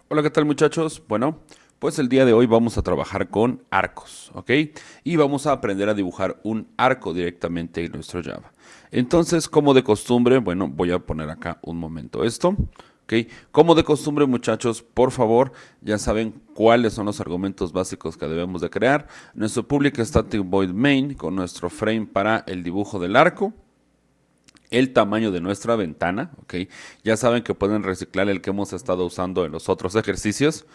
Hola, ¿qué tal muchachos? Bueno, pues el día de hoy vamos a trabajar con arcos, ¿ok? Y vamos a aprender a dibujar un arco directamente en nuestro Java. Entonces, como de costumbre, bueno, voy a poner acá un momento esto, ¿ok? Como de costumbre muchachos, por favor, ya saben cuáles son los argumentos básicos que debemos de crear. Nuestro public static void main con nuestro frame para el dibujo del arco, el tamaño de nuestra ventana, ¿ok? Ya saben que pueden reciclar el que hemos estado usando en los otros ejercicios.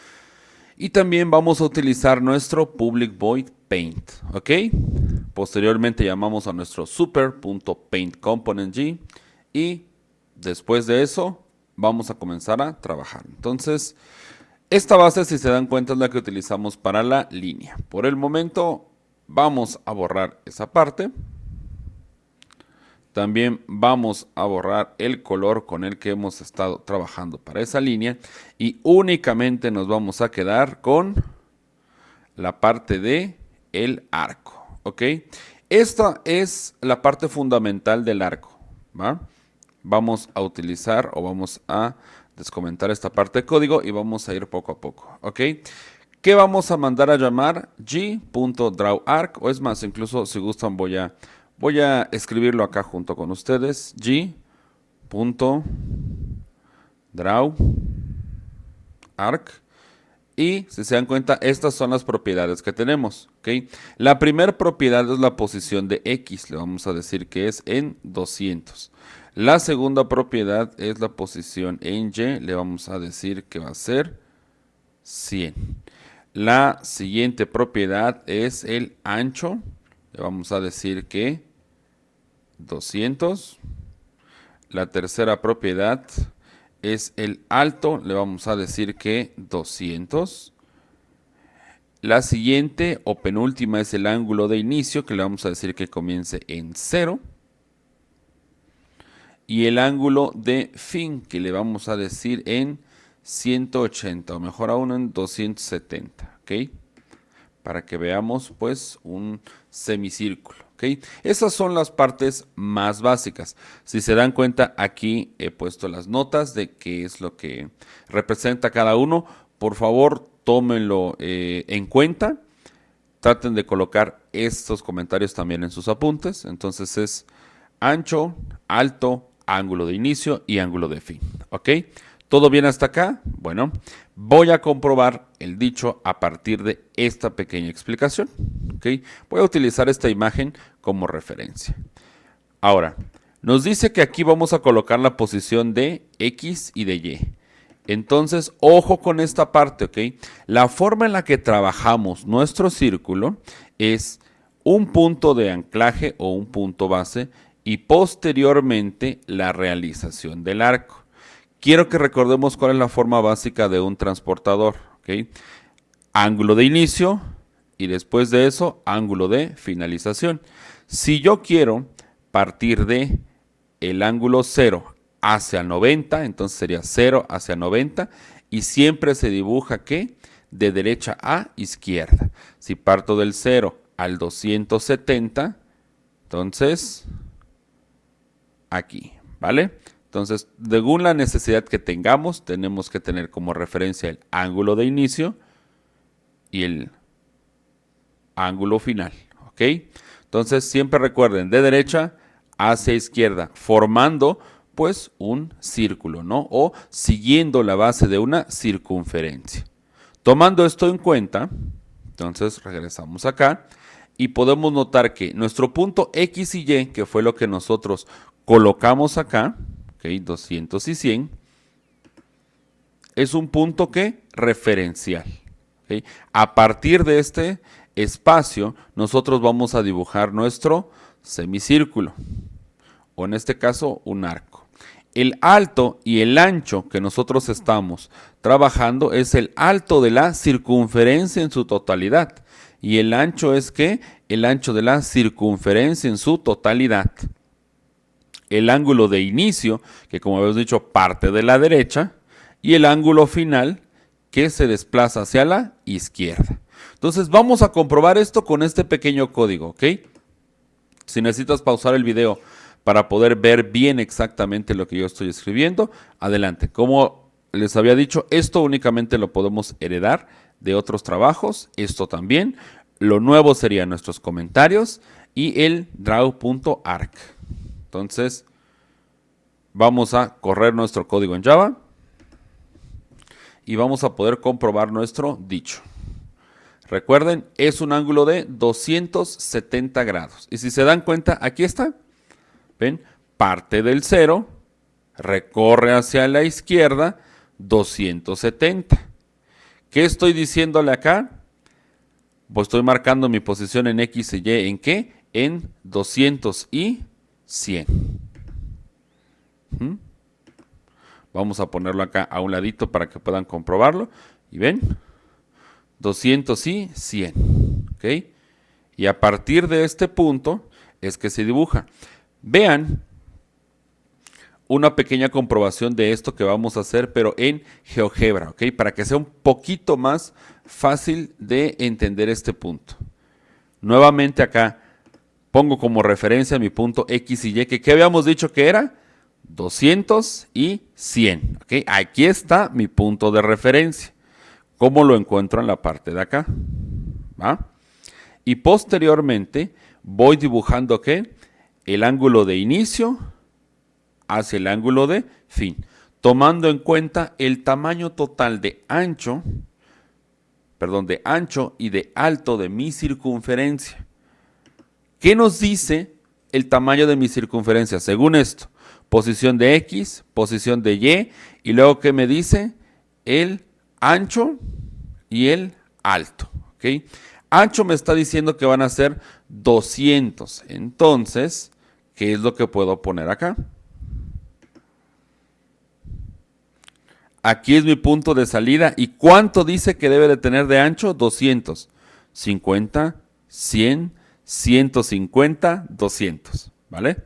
Y también vamos a utilizar nuestro public void paint, ¿ok? Posteriormente llamamos a nuestro super.paintComponentG y después de eso vamos a comenzar a trabajar. Entonces, esta base, si se dan cuenta, es la que utilizamos para la línea. Por el momento vamos a borrar esa parte. También vamos a borrar el color con el que hemos estado trabajando para esa línea y únicamente nos vamos a quedar con la parte de el arco, ¿ok? Esta es la parte fundamental del arco, ¿va? Vamos a utilizar o vamos a descomentar esta parte de código y vamos a ir poco a poco, ¿ok? ¿Qué vamos a mandar a llamar? G.drawArc, o es más, incluso si gustan voy a escribirlo acá junto con ustedes. G.drawArc. Y si se dan cuenta, estas son las propiedades que tenemos, ¿ok? La primera propiedad es la posición de X, le vamos a decir que es en 200. La segunda propiedad es la posición en Y, le vamos a decir que va a ser 100. La siguiente propiedad es el ancho, le vamos a decir que 200. La tercera propiedad es el alto, le vamos a decir que 200. La siguiente o penúltima es el ángulo de inicio, que le vamos a decir que comience en 0. Y el ángulo de fin, que le vamos a decir en 180, o mejor aún en 270, ¿ok? Para que veamos pues un semicírculo, ¿ok? Esas son las partes más básicas. Si se dan cuenta, aquí he puesto las notas de qué es lo que representa cada uno. Por favor, tómenlo en cuenta. Traten de colocar estos comentarios también en sus apuntes. Entonces es ancho, alto, ángulo de inicio y ángulo de fin, ¿ok? ¿Todo bien hasta acá? Bueno, voy a comprobar el dicho a partir de esta pequeña explicación, ¿ok? Voy a utilizar esta imagen como referencia. Ahora, nos dice que aquí vamos a colocar la posición de X y de Y. Entonces, ojo con esta parte, ¿ok? La forma en la que trabajamos nuestro círculo es un punto de anclaje o un punto base y posteriormente la realización del arco. Quiero que recordemos cuál es la forma básica de un transportador, ¿ok? Ángulo de inicio y después de eso, ángulo de finalización. Si yo quiero partir de el ángulo 0 hacia 90, entonces sería 0 hacia 90 y siempre se dibuja que de derecha a izquierda. Si parto del 0 al 270, entonces aquí, ¿vale? Entonces, según la necesidad que tengamos, tenemos que tener como referencia el ángulo de inicio y el ángulo final, ¿ok? Entonces, siempre recuerden, de derecha hacia izquierda, formando pues un círculo, ¿no? O siguiendo la base de una circunferencia. Tomando esto en cuenta, entonces regresamos acá y podemos notar que nuestro punto X y Y, que fue lo que nosotros colocamos acá, ¿ok? 200 y 100, es un punto que referencial, ¿ok? A partir de este espacio, nosotros vamos a dibujar nuestro semicírculo, o en este caso, un arco. El alto y el ancho que nosotros estamos trabajando es el alto de la circunferencia en su totalidad. Y el ancho es ¿qué? El ancho de la circunferencia en su totalidad. El ángulo de inicio, que como habíamos dicho, parte de la derecha, y el ángulo final, que se desplaza hacia la izquierda. Entonces vamos a comprobar esto con este pequeño código, ¿ok? Si necesitas pausar el video para poder ver bien exactamente lo que yo estoy escribiendo, adelante. Como les había dicho, esto únicamente lo podemos heredar de otros trabajos, esto también. Lo nuevo serían nuestros comentarios y el draw.arc. Entonces, vamos a correr nuestro código en Java y vamos a poder comprobar nuestro dicho. Recuerden, es un ángulo de 270 grados. Y si se dan cuenta, aquí está. ¿Ven? Parte del 0, recorre hacia la izquierda 270. ¿Qué estoy diciéndole acá? Pues estoy marcando mi posición en X y Y. ¿En qué? En 200 y 100. Vamos a ponerlo acá a un ladito para que puedan comprobarlo. Y ven, 200 y 100. ¿Ok? Y a partir de este punto es que se dibuja. Vean una pequeña comprobación de esto que vamos a hacer, pero en GeoGebra, ¿ok? Para que sea un poquito más fácil de entender este punto. Nuevamente acá pongo como referencia mi punto X y Y, que ¿qué habíamos dicho que era? 200 y 100, ¿ok? Aquí está mi punto de referencia. ¿Cómo lo encuentro en la parte de acá? ¿Va? Y posteriormente voy dibujando, ¿qué? El ángulo de inicio hacia el ángulo de fin, tomando en cuenta el tamaño total de ancho y de alto de mi circunferencia. ¿Qué nos dice el tamaño de mi circunferencia? Según esto, posición de X, posición de Y, y luego ¿qué me dice? El ancho y el alto, ¿ok? Ancho me está diciendo que van a ser 200, entonces, ¿qué es lo que puedo poner acá? Aquí es mi punto de salida. ¿Y cuánto dice que debe de tener de ancho? 200. 50, 100, 150, 200. ¿Vale?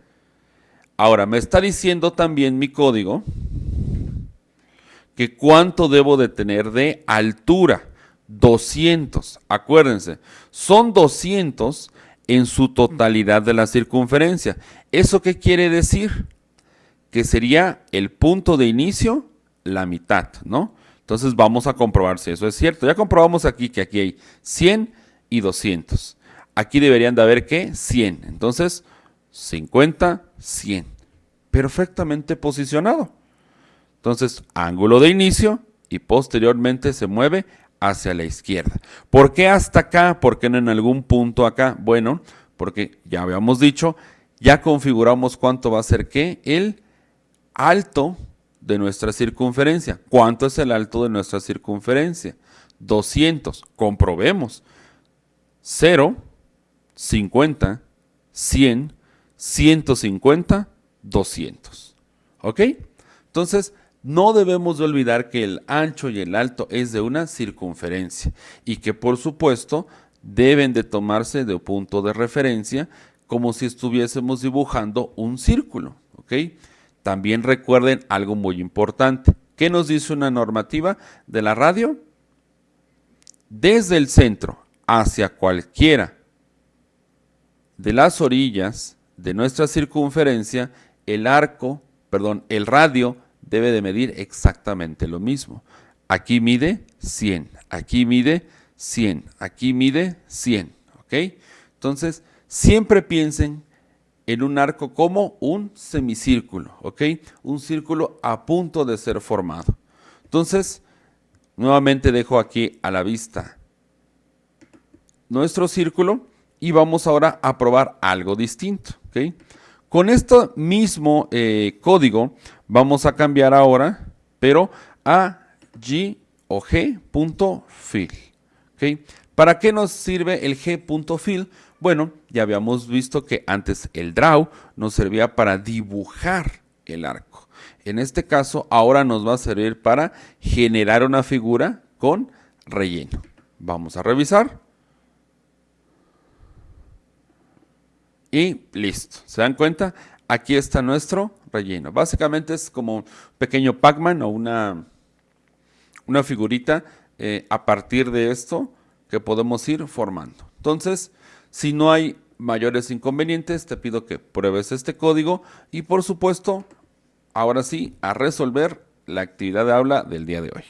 Ahora, me está diciendo también mi código que cuánto debo de tener de altura. 200. Acuérdense, son 200 en su totalidad de la circunferencia. ¿Eso qué quiere decir? Que sería el punto de inicio, la mitad, ¿no? Entonces vamos a comprobar si eso es cierto. Ya comprobamos aquí que aquí hay 100 y 200. Aquí deberían de haber, ¿qué? 100. Entonces, 50, 100. Perfectamente posicionado. Entonces, ángulo de inicio y posteriormente se mueve hacia la izquierda. ¿Por qué hasta acá? ¿Por qué no en algún punto acá? Bueno, porque ya habíamos dicho, ya configuramos cuánto va a ser, ¿qué? El alto de nuestra circunferencia. ¿Cuánto es el alto de nuestra circunferencia? 200. Comprobemos. 0, 50, 100, 150, 200. ¿Ok? Entonces, no debemos de olvidar que el ancho y el alto es de una circunferencia y que, por supuesto, deben de tomarse de punto de referencia como si estuviésemos dibujando un círculo. ¿Ok? También recuerden algo muy importante. ¿Qué nos dice una normativa de la radio? Desde el centro hacia cualquiera de las orillas de nuestra circunferencia, el radio debe de medir exactamente lo mismo. Aquí mide 100, aquí mide 100, aquí mide 100. ¿Ok? Entonces, siempre piensen en un arco como un semicírculo, ¿ok? Un círculo a punto de ser formado. Entonces, nuevamente dejo aquí a la vista nuestro círculo y vamos ahora a probar algo distinto, ¿ok? Con este mismo código vamos a cambiar ahora, pero a g o g.fill, ¿ok? ¿Para qué nos sirve el g.fill? Bueno, ya habíamos visto que antes el draw nos servía para dibujar el arco. En este caso, ahora nos va a servir para generar una figura con relleno. Vamos a revisar. Y listo. ¿Se dan cuenta? Aquí está nuestro relleno. Básicamente es como un pequeño Pac-Man o una figurita a partir de esto que podemos ir formando. Entonces, si no hay mayores inconvenientes, te pido que pruebes este código y por supuesto, ahora sí, a resolver la actividad de aula del día de hoy.